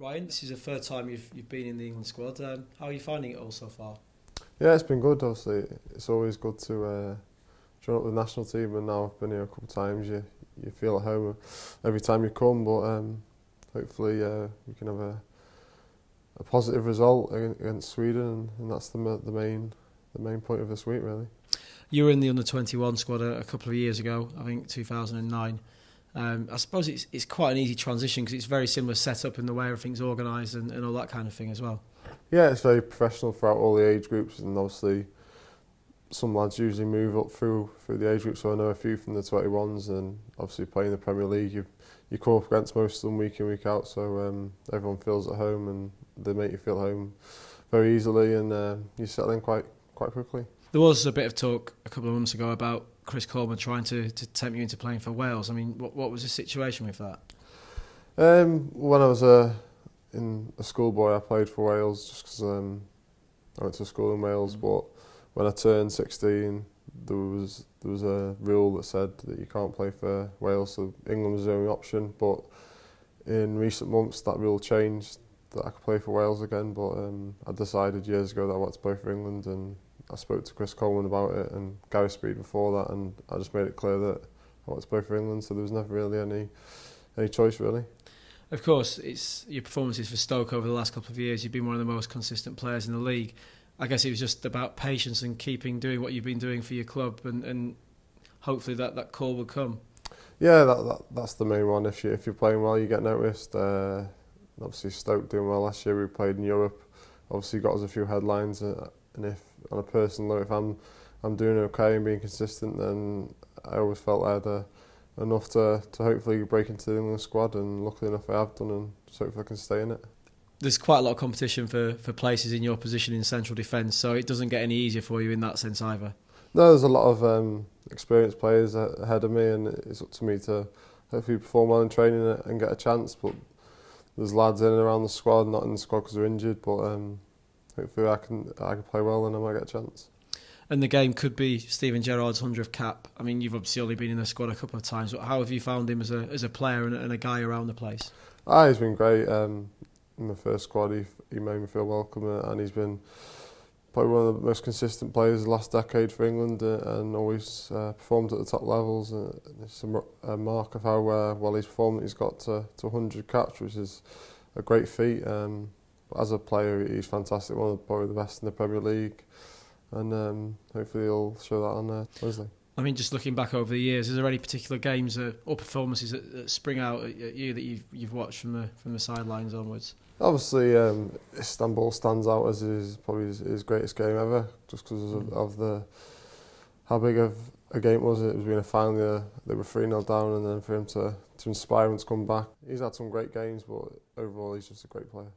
Ryan, this is the third time you've been in the England squad. How are you finding it all so far? Yeah, it's been good. Obviously, it's always good to join up with the national team, and now I've been here a couple of times. You feel at home every time you come, but hopefully we can have a positive result against Sweden, and that's the main point of this week, really. You were in the under-21 squad a couple of years ago, I think 2009. I suppose it's quite an easy transition because it's very similar setup in the way everything's organised and all that kind of thing as well. Yeah, it's very professional throughout all the age groups, and obviously some lads usually move up through the age groups. So I know a few from the 21s, and obviously playing the Premier League, you come up against most of them week in, week out. So everyone feels at home, and they make you feel at home very easily, and you settle in quite quickly. There was a bit of talk a couple of months ago about Chris Coleman trying to tempt you into playing for Wales. I mean, what was the situation with that? When I was in a schoolboy, I played for Wales just because I went to school in Wales. But when I turned 16, there was a rule that said that you can't play for Wales, so England was the only option. But in recent months, that rule changed, that I could play for Wales again. But I decided years ago that I wanted to play for England, and I spoke to Chris Coleman about it and Gary Speed before that, and I just made it clear that I wanted to play for England, so there was never really any choice, really. Of course, it's your performances for Stoke over the last couple of years. You've been one of the most consistent players in the league. I guess it was just about patience and doing what you've been doing for your club, and hopefully that call will come. Yeah, that's the main one. If you're playing well, you get noticed. Obviously, Stoke doing well last year. We played in Europe. Obviously, got us a few headlines. And if on a personal note, if I'm doing okay and being consistent, then I always felt I had enough to hopefully break into the England squad, and luckily enough I have done, and just hopefully I can stay in it. There's quite a lot of competition for places in your position in central defence, so it doesn't get any easier for you in that sense either. No, there's a lot of experienced players ahead of me, and it's up to me to hopefully perform well in training and get a chance. But there's lads in and around the squad, not in the squad because they're injured, but hopefully I can play well and I might get a chance. And the game could be Steven Gerrard's 100th cap. I mean, you've obviously only been in the squad a couple of times, but how have you found him as a player and a guy around the place? He's been great. In the first squad, he made me feel welcome, and he's been probably one of the most consistent players the last decade for England, and always performed at the top levels. It's a mark of how well he's performed. He's got to 100 caps, which is a great feat. But as a player, he's fantastic, probably the best in the Premier League, and hopefully he'll show that on Wednesday. I mean, just looking back over the years, is there any particular games or performances that spring out at you that you've watched from the sidelines onwards? Obviously, Istanbul stands out as probably his greatest game ever, just because of how big of a game it was. It was being a final, they were 3-0 down, and then for him to inspire him to come back. He's had some great games, but overall he's just a great player.